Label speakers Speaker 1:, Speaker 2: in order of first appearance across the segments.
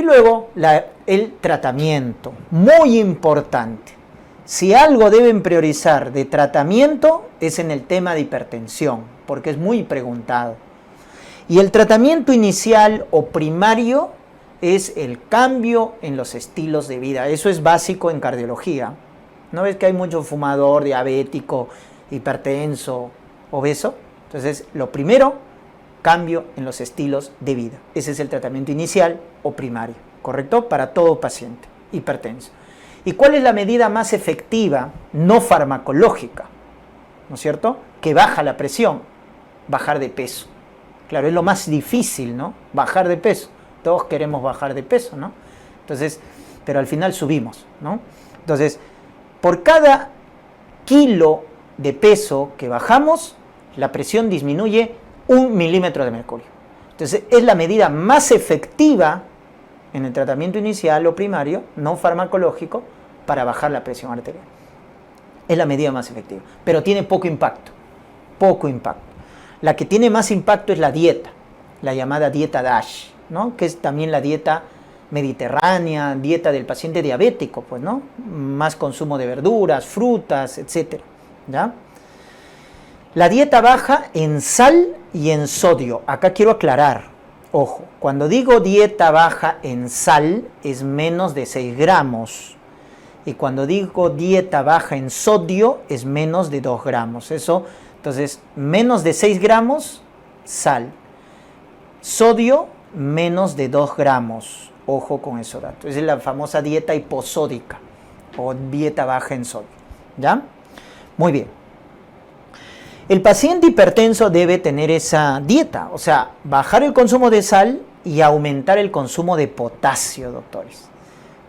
Speaker 1: luego el tratamiento, muy importante. Si algo deben priorizar de tratamiento es en el tema de hipertensión, porque es muy preguntado. Y el tratamiento inicial o primario es el cambio en los estilos de vida. Eso es básico en cardiología. ¿No ves que hay mucho fumador, diabético, hipertenso, obeso? Entonces, lo primero, cambio en los estilos de vida. Ese es el tratamiento inicial o primario, ¿correcto? Para todo paciente hipertenso. ¿Y cuál es la medida más efectiva, no farmacológica, ¿no es cierto? Que baja la presión, bajar de peso. Claro, es lo más difícil, ¿no? Bajar de peso. Todos queremos bajar de peso, ¿no? Entonces, pero al final subimos, ¿no? Entonces, por cada kilo de peso que bajamos, la presión disminuye 1 milímetro de mercurio. Entonces, es la medida más efectiva en el tratamiento inicial o primario, no farmacológico, para bajar la presión arterial. Es la medida más efectiva, pero tiene poco impacto. Poco impacto. La que tiene más impacto es la dieta, la llamada dieta DASH, ¿no? Que es también la dieta mediterránea, dieta del paciente diabético, pues, ¿no? Más consumo de verduras, frutas, etc. ¿Ya? La dieta baja en sal y en sodio. Acá quiero aclarar, ojo, cuando digo dieta baja en sal es menos de 6 gramos. Y cuando digo dieta baja en sodio es menos de 2 gramos. Eso, entonces, menos de 6 gramos, sal. Sodio, menos de 2 gramos. Ojo con eso, dato. Esa es la famosa dieta hiposódica o dieta baja en sodio. ¿Ya? Muy bien. El paciente hipertenso debe tener esa dieta, o sea, bajar el consumo de sal y aumentar el consumo de potasio, doctores.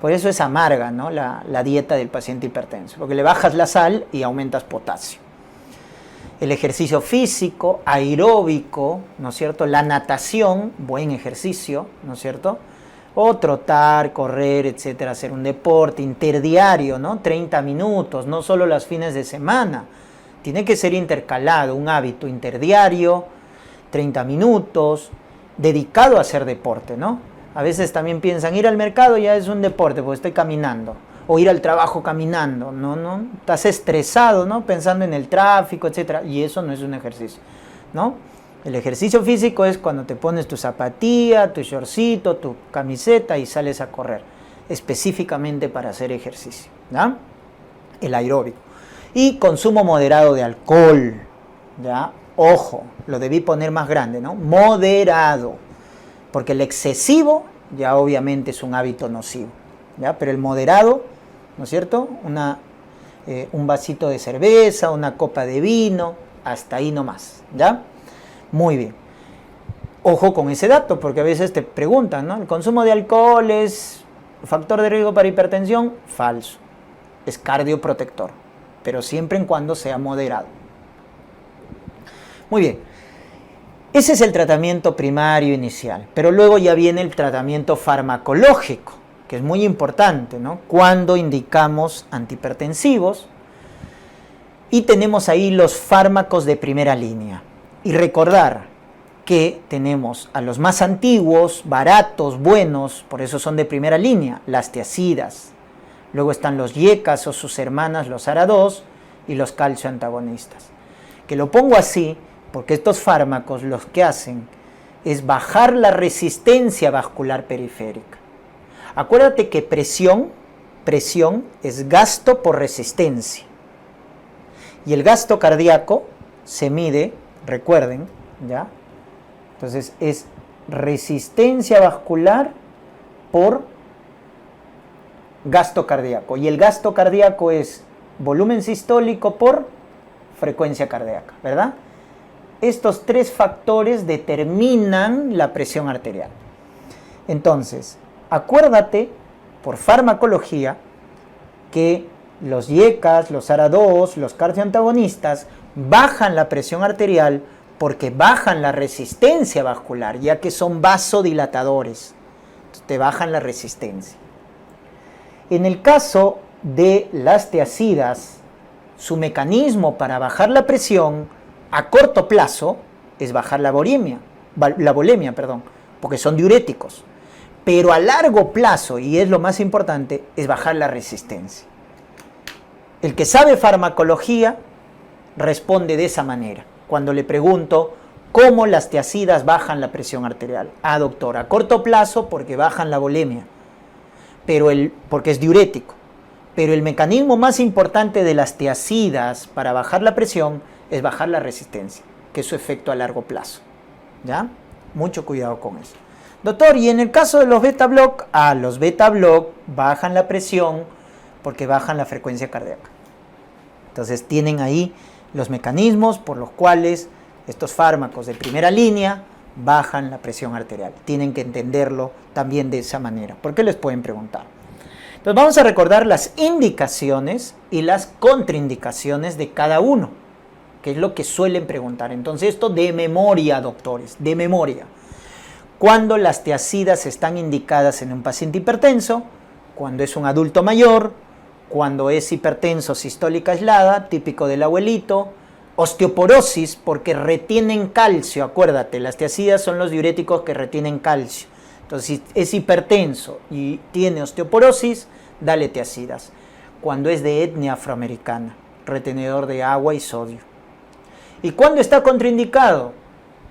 Speaker 1: Por eso es amarga, ¿no? la dieta del paciente hipertenso, porque le bajas la sal y aumentas potasio. El ejercicio físico, aeróbico, ¿no es cierto? La natación, buen ejercicio, ¿no es cierto? O trotar, correr, etcétera, hacer un deporte interdiario, ¿no? 30 minutos, no solo los fines de semana. Tiene que ser intercalado, un hábito interdiario, 30 minutos, dedicado a hacer deporte, ¿no? A veces también piensan, ir al mercado ya es un deporte, porque estoy caminando. O ir al trabajo caminando, no, estás estresado, ¿no? Pensando en el tráfico, etcétera, y eso no es un ejercicio, ¿no? El ejercicio físico es cuando te pones tu zapatilla, tu shortcito, tu camiseta y sales a correr, específicamente para hacer ejercicio, ¿ya? El aeróbico. Y consumo moderado de alcohol, ¿ya? Ojo, lo debí poner más grande, ¿no? Moderado, porque el excesivo ya obviamente es un hábito nocivo, ¿ya? Pero el moderado, ¿no es cierto? Un vasito de cerveza, una copa de vino, hasta ahí nomás, ¿ya? Muy bien. Ojo con ese dato, porque a veces te preguntan, ¿no? ¿El consumo de alcohol es factor de riesgo para hipertensión? Falso. Es cardioprotector, pero siempre en cuando sea moderado. Muy bien. Ese es el tratamiento primario inicial, pero luego ya viene el tratamiento farmacológico, que es muy importante, ¿no? Cuando indicamos antihipertensivos y tenemos ahí los fármacos de primera línea. Y recordar que tenemos a los más antiguos, baratos, buenos, por eso son de primera línea, las tiazidas. Luego están los YECAS o sus hermanas, los ARA2 y los calcio antagonistas. Que lo pongo así porque estos fármacos los que hacen es bajar la resistencia vascular periférica. Acuérdate que presión es gasto por resistencia. Y el gasto cardíaco se mide, recuerden, ¿ya? Entonces es resistencia vascular por gasto cardíaco. Y el gasto cardíaco es volumen sistólico por frecuencia cardíaca, ¿verdad? Estos 3 factores determinan la presión arterial. Entonces, acuérdate, por farmacología, que los YECAS, los ARA2, los cardioantagonistas bajan la presión arterial porque bajan la resistencia vascular, ya que son vasodilatadores. Entonces, te bajan la resistencia. En el caso de las tiazidas, su mecanismo para bajar la presión a corto plazo es bajar la volemia, porque son diuréticos. Pero a largo plazo, y es lo más importante, es bajar la resistencia. El que sabe farmacología responde de esa manera. Cuando le pregunto cómo las tiazidas bajan la presión arterial. Ah, doctor, a corto plazo porque bajan la volemia, porque es diurético. Pero el mecanismo más importante de las tiazidas para bajar la presión es bajar la resistencia, que es su efecto a largo plazo. ¿Ya? Mucho cuidado con eso. Doctor, y en el caso de los beta-block, los beta-block bajan la presión porque bajan la frecuencia cardíaca. Entonces tienen ahí los mecanismos por los cuales estos fármacos de primera línea bajan la presión arterial. Tienen que entenderlo también de esa manera. ¿Por qué les pueden preguntar? Entonces vamos a recordar las indicaciones y las contraindicaciones de cada uno, que es lo que suelen preguntar. Entonces esto de memoria, doctores, de memoria. Cuando las tiazidas están indicadas en un paciente hipertenso, cuando es un adulto mayor, cuando es hipertenso sistólica aislada, típico del abuelito, osteoporosis porque retienen calcio, acuérdate, las tiazidas son los diuréticos que retienen calcio. Entonces, si es hipertenso y tiene osteoporosis, dale tiazidas. Cuando es de etnia afroamericana, retenedor de agua y sodio. ¿Y cuándo está contraindicado?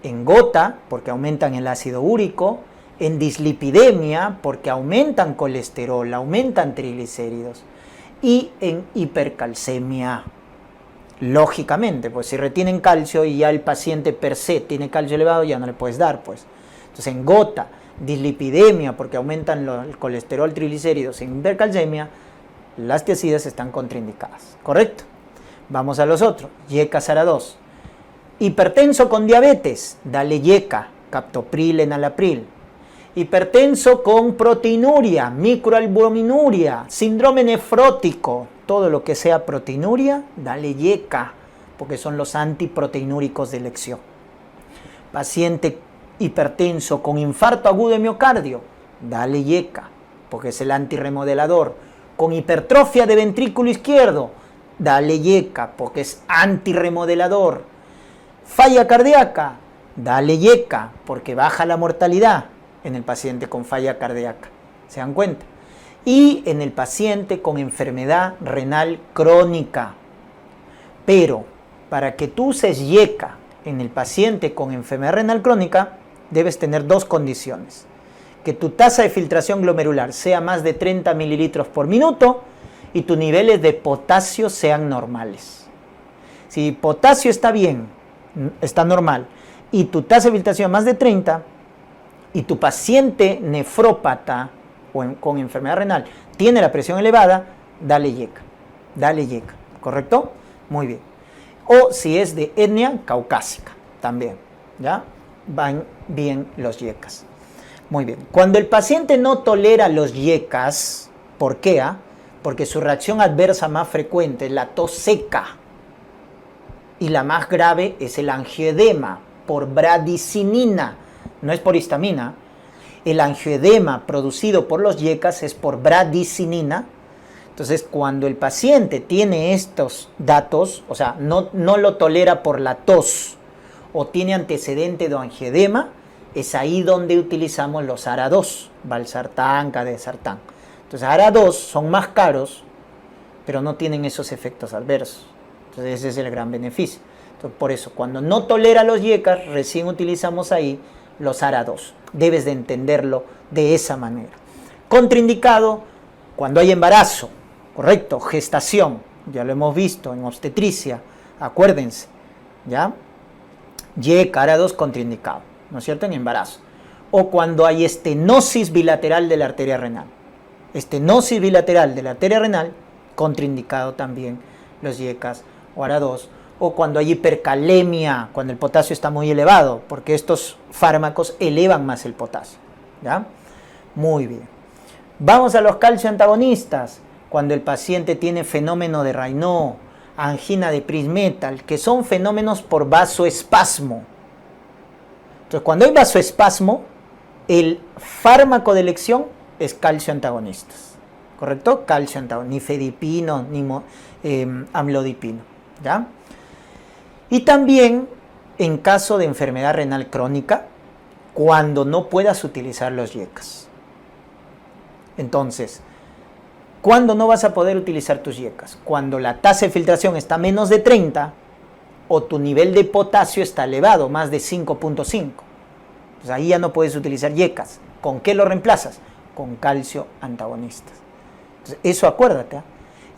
Speaker 1: En gota, porque aumentan el ácido úrico, en dislipidemia, porque aumentan colesterol, aumentan triglicéridos, y en hipercalcemia. Lógicamente, pues si retienen calcio y ya el paciente per se tiene calcio elevado, ya no le puedes dar, pues. Entonces en gota, dislipidemia, porque aumentan el colesterol, triglicéridos, en hipercalcemia, las tiazidas están contraindicadas, ¿correcto? Vamos a los otros, YECA SARA-2. Hipertenso con diabetes, dale YECA, captopril, enalapril. Hipertenso con proteinuria, microalbuminuria, síndrome nefrótico, todo lo que sea proteinuria, dale YECA, porque son los antiproteinúricos de elección. Paciente hipertenso con infarto agudo de miocardio, dale YECA, porque es el antirremodelador. Con hipertrofia de ventrículo izquierdo, dale YECA, porque es antirremodelador. Falla cardíaca, dale YECA, porque baja la mortalidad en el paciente con falla cardíaca. ¿Se dan cuenta? Y en el paciente con enfermedad renal crónica. Pero para que tú uses YECA en el paciente con enfermedad renal crónica, debes tener dos condiciones. Que tu tasa de filtración glomerular sea más de 30 mililitros por minuto y tus niveles de potasio sean normales. Si potasio está bien, está normal, y tu tasa de filtración más de 30, y tu paciente nefrópata o con enfermedad renal tiene la presión elevada, dale YECA, ¿correcto? Muy bien. O si es de etnia caucásica, también, ¿ya? Van bien los YECAs. Muy bien. Cuando el paciente no tolera los YECAs, ¿por qué? Porque su reacción adversa más frecuente es la tos seca. Y la más grave es el angioedema por bradicinina, no es por histamina. El angioedema producido por los YECAs es por bradicinina. Entonces, cuando el paciente tiene estos datos, o sea, no lo tolera por la tos o tiene antecedente de angioedema, es ahí donde utilizamos los ARA-2, valsartán, cadesartán. Entonces, ARA-2 son más caros, pero no tienen esos efectos adversos. Entonces, ese es el gran beneficio. Entonces, por eso, cuando no tolera los YECAs, recién utilizamos ahí los ARA-2. Debes de entenderlo de esa manera. Contraindicado cuando hay embarazo, correcto, gestación, ya lo hemos visto en obstetricia, acuérdense, ¿ya? YECA, ARA-2 contraindicado, ¿no es cierto?, en embarazo. O cuando hay estenosis bilateral de la arteria renal. Estenosis bilateral de la arteria renal, contraindicado también los YECAs o ARA-2. O cuando hay hipercalemia, cuando el potasio está muy elevado, porque estos fármacos elevan más el potasio, ¿ya? Muy bien. Vamos a los calcio antagonistas, cuando el paciente tiene fenómeno de Raynaud, angina de Prinzmetal, que son fenómenos por vasoespasmo. Entonces, cuando hay vasoespasmo, el fármaco de elección es calcio antagonistas, ¿correcto? Calcio antagonista, nifedipino, amlodipino, ¿ya? Y también en caso de enfermedad renal crónica, cuando no puedas utilizar los YECAs. Entonces, ¿cuándo no vas a poder utilizar tus yecas? Cuando la tasa de filtración está menos de 30 o tu nivel de potasio está elevado, más de 5.5. Pues ahí ya no puedes utilizar yecas. ¿Con qué lo reemplazas? Con calcio antagonistas. Entonces, eso acuérdate, ¿eh?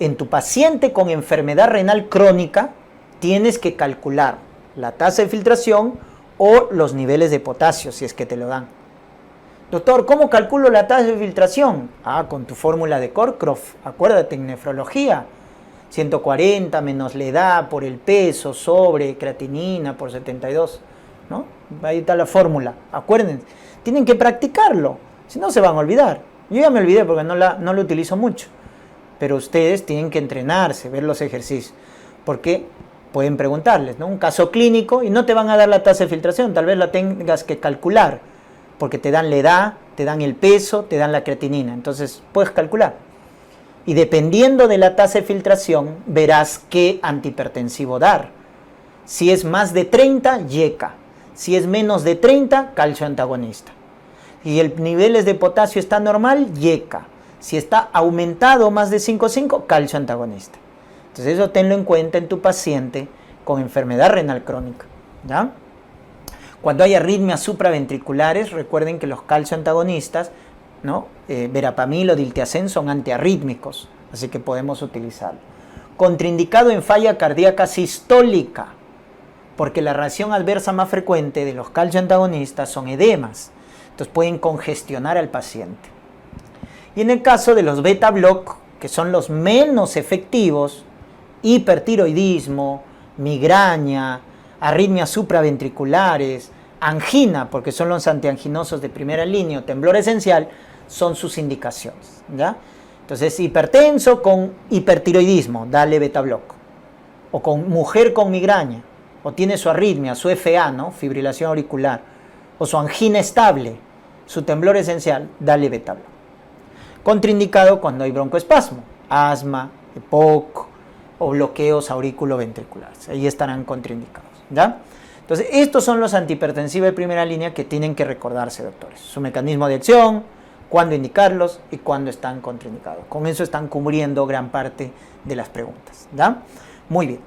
Speaker 1: En tu paciente con enfermedad renal crónica tienes que calcular la tasa de filtración o los niveles de potasio, si es que te lo dan. Doctor, ¿cómo calculo la tasa de filtración? Con tu fórmula de Cockcroft. Acuérdate, en nefrología, 140 menos la edad por el peso sobre creatinina por 72, ¿no? Ahí está la fórmula. Acuérdense, tienen que practicarlo, si no se van a olvidar. Yo ya me olvidé porque no lo utilizo mucho, pero ustedes tienen que entrenarse, ver los ejercicios, porque pueden preguntarles, ¿no? Un caso clínico y no te van a dar la tasa de filtración, tal vez la tengas que calcular, porque te dan la edad, te dan el peso, te dan la creatinina, entonces puedes calcular. Y dependiendo de la tasa de filtración, verás qué antihipertensivo dar. Si es más de 30, yeca. Si es menos de 30, calcio antagonista. Y el niveles de potasio está normal, yeca. Si está aumentado más de 5,5, calcio antagonista. Entonces eso tenlo en cuenta en tu paciente con enfermedad renal crónica, ¿ya? Cuando hay arritmias supraventriculares, recuerden que los calcio antagonistas, ¿no? Verapamil o diltiazem son antiarrítmicos, así que podemos utilizarlo. Contraindicado en falla cardíaca sistólica, porque la reacción adversa más frecuente de los calcio antagonistas son edemas, entonces pueden congestionar al paciente. Y en el caso de los beta block, que son los menos efectivos, hipertiroidismo, migraña, arritmias supraventriculares, angina, porque son los antianginosos de primera línea, temblor esencial, son sus indicaciones, ¿ya? Entonces, hipertenso con hipertiroidismo, dale beta block. O con mujer con migraña, o tiene su arritmia, su FA, ¿no? Fibrilación auricular, o su angina estable, su temblor esencial, dale beta block. Contraindicado cuando hay broncoespasmo, asma, EPOC o bloqueos auriculoventriculares. Ahí estarán contraindicados, ¿ya? Entonces, estos son los antihipertensivos de primera línea que tienen que recordarse, doctores. Su mecanismo de acción, cuándo indicarlos y cuándo están contraindicados. Con eso están cubriendo gran parte de las preguntas, ¿ya? Muy bien.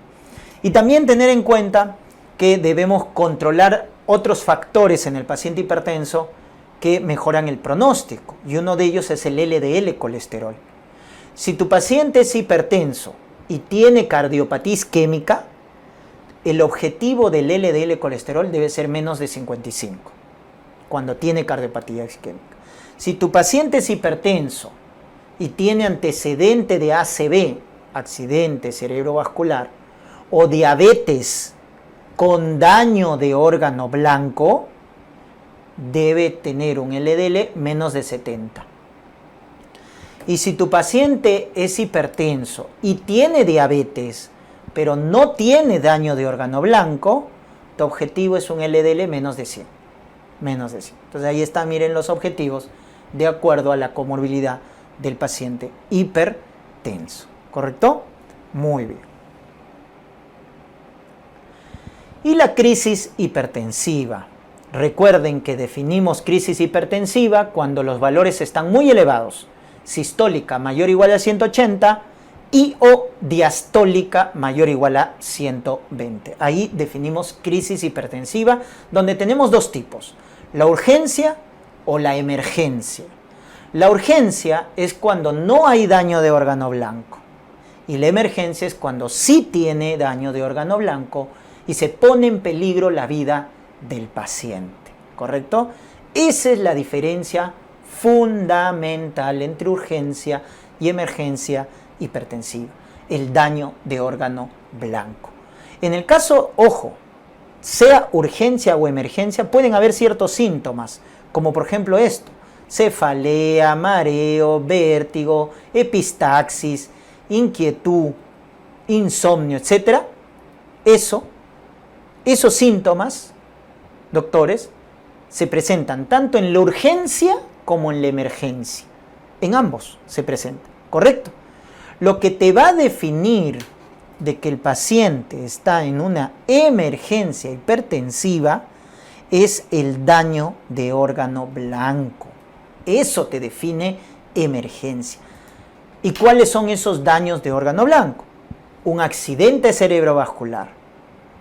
Speaker 1: Y también tener en cuenta que debemos controlar otros factores en el paciente hipertenso que mejoran el pronóstico, y uno de ellos es el LDL colesterol. Si tu paciente es hipertenso y tiene cardiopatía isquémica, el objetivo del LDL colesterol debe ser menos de 55 cuando tiene cardiopatía isquémica. Si tu paciente es hipertenso y tiene antecedente de ACV, accidente cerebrovascular, o diabetes con daño de órgano blanco, debe tener un LDL menos de 70. Y si tu paciente es hipertenso y tiene diabetes, pero no tiene daño de órgano blanco, tu objetivo es un LDL menos de 100. Menos de 100. Entonces ahí están, miren los objetivos de acuerdo a la comorbilidad del paciente hipertenso. ¿Correcto? Muy bien. Y la crisis hipertensiva. Recuerden que definimos crisis hipertensiva cuando los valores están muy elevados. Sistólica mayor o igual a 180 y o diastólica mayor o igual a 120. Ahí definimos crisis hipertensiva, donde tenemos dos tipos: la urgencia o la emergencia. La urgencia es cuando no hay daño de órgano blanco y la emergencia es cuando sí tiene daño de órgano blanco y se pone en peligro la vida del paciente, ¿correcto? Esa es la diferencia fundamental entre urgencia y emergencia hipertensiva, el daño de órgano blanco. En el caso, ojo, sea urgencia o emergencia, pueden haber ciertos síntomas, como por ejemplo esto: cefalea, mareo, vértigo, epistaxis, inquietud, insomnio, etc. Esos síntomas, doctores, se presentan tanto en la urgencia como en la emergencia. En ambos se presentan, ¿correcto? Lo que te va a definir de que el paciente está en una emergencia hipertensiva es el daño de órgano blanco. Eso te define emergencia. ¿Y cuáles son esos daños de órgano blanco? Un accidente cerebrovascular,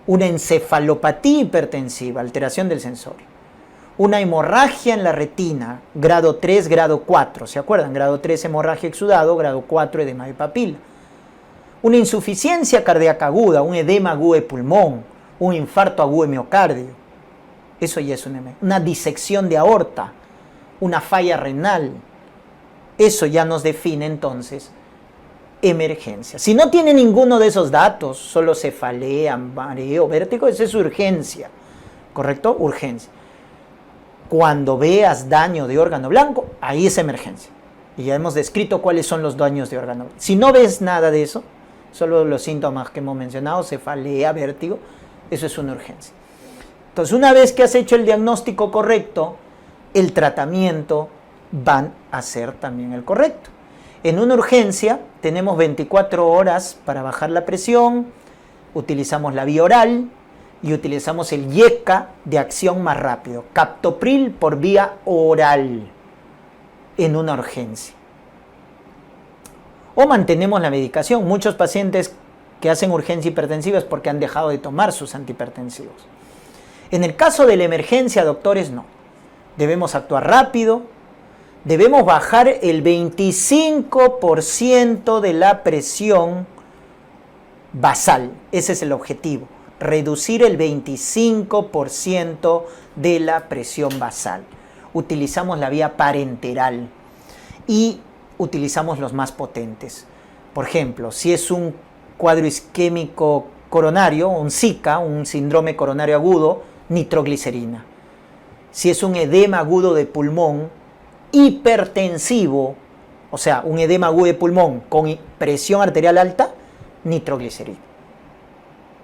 Speaker 1: una encefalopatía hipertensiva, alteración del sensorio, una hemorragia en la retina, grado 3, grado 4, ¿se acuerdan? Grado 3 hemorragia exudado, grado 4 edema de papila. Una insuficiencia cardíaca aguda, un edema agudo de pulmón, un infarto agudo de miocardio. Eso ya es una disección de aorta, una falla renal. Eso ya nos define entonces emergencia. Si no tiene ninguno de esos datos, solo cefalea, mareo, vértigo, esa es urgencia. ¿Correcto? Urgencia. Cuando veas daño de órgano blanco, ahí es emergencia. Y ya hemos descrito cuáles son los daños de órgano blanco. Si no ves nada de eso, solo los síntomas que hemos mencionado, cefalea, vértigo, eso es una urgencia. Entonces, una vez que has hecho el diagnóstico correcto, el tratamiento va a ser también el correcto. En una urgencia tenemos 24 horas para bajar la presión, utilizamos la vía oral y utilizamos el YECA de acción más rápido, captopril por vía oral en una urgencia. O mantenemos la medicación. Muchos pacientes que hacen urgencia hipertensiva es porque han dejado de tomar sus antihipertensivos. En el caso de la emergencia, doctores, no. Debemos actuar rápido, debemos bajar el 25% de la presión basal. Ese es el objetivo, reducir el 25% de la presión basal. Utilizamos la vía parenteral y utilizamos los más potentes. Por ejemplo, si es un cuadro isquémico coronario, un SICA, un síndrome coronario agudo, nitroglicerina. Si es un edema agudo de pulmón hipertensivo, o sea, un edema agudo de pulmón con presión arterial alta, nitroglicerina.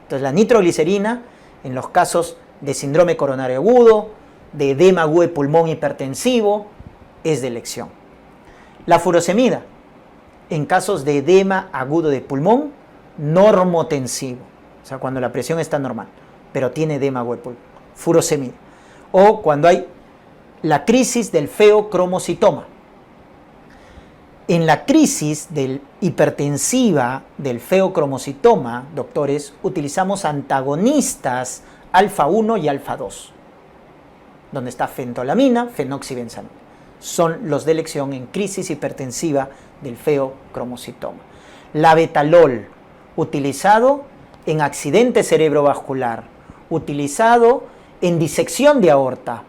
Speaker 1: Entonces, la nitroglicerina, en los casos de síndrome coronario agudo, de edema agudo de pulmón hipertensivo, es de elección. La furosemida, en casos de edema agudo de pulmón normotensivo, o sea, cuando la presión está normal, pero tiene edema agudo de pulmón, furosemida. O cuando hay la crisis del feocromocitoma. En la crisis hipertensiva del feocromocitoma, doctores, utilizamos antagonistas alfa 1 y alfa 2, donde está fentolamina, fenoxibenzamina. Son los de elección en crisis hipertensiva del feocromocitoma. La betalol, utilizado en accidente cerebrovascular, utilizado en disección de aorta,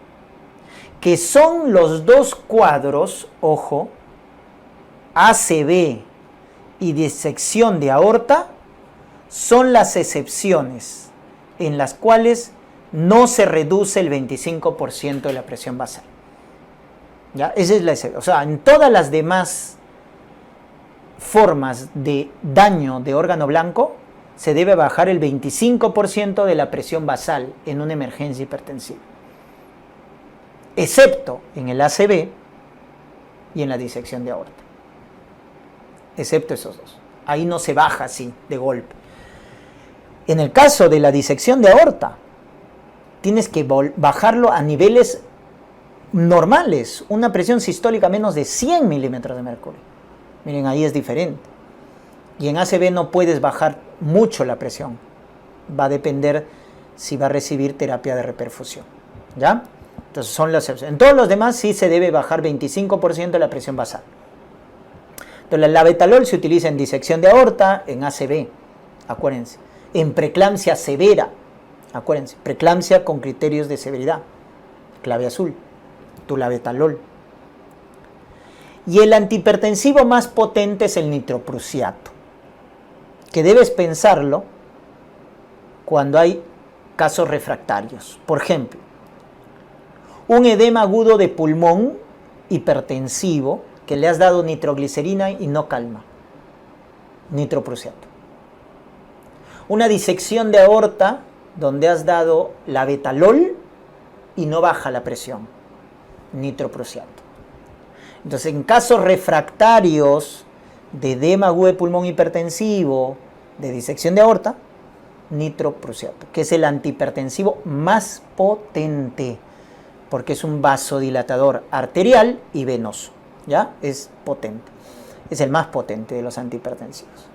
Speaker 1: que son los dos cuadros, ojo, ACV y disección de aorta, son las excepciones en las cuales no se reduce el 25% de la presión basal. ¿Ya? Esa es la excepción. O sea, en todas las demás formas de daño de órgano blanco, se debe bajar el 25% de la presión basal en una emergencia hipertensiva, excepto en el ACV y en la disección de aorta. Excepto esos dos. Ahí no se baja así, de golpe. En el caso de la disección de aorta, tienes que bajarlo a niveles normales, una presión sistólica menos de 100 milímetros de mercurio. Miren, ahí es diferente. Y en ACV no puedes bajar mucho la presión. Va a depender si va a recibir terapia de reperfusión. ¿Ya? Entonces son las excepciones. En todos los demás sí se debe bajar 25% de la presión basal. Entonces la betalol se utiliza en disección de aorta, en ACV, acuérdense. En preeclampsia severa, acuérdense. Preeclampsia con criterios de severidad. Clave azul. Tulabetalol. Y el antihipertensivo más potente es el nitroprusiato, que debes pensarlo cuando hay casos refractarios. Por ejemplo, un edema agudo de pulmón hipertensivo que le has dado nitroglicerina y no calma. Nitroprusiato. Una disección de aorta donde has dado la betalol y no baja la presión. Nitroprusiato. Entonces, en casos refractarios de edema agudo de pulmón hipertensivo, de disección de aorta, nitroprusiato, que es el antihipertensivo más potente, porque es un vasodilatador arterial y venoso. ¿ya? Es potente. Es el más potente de los antihipertensivos.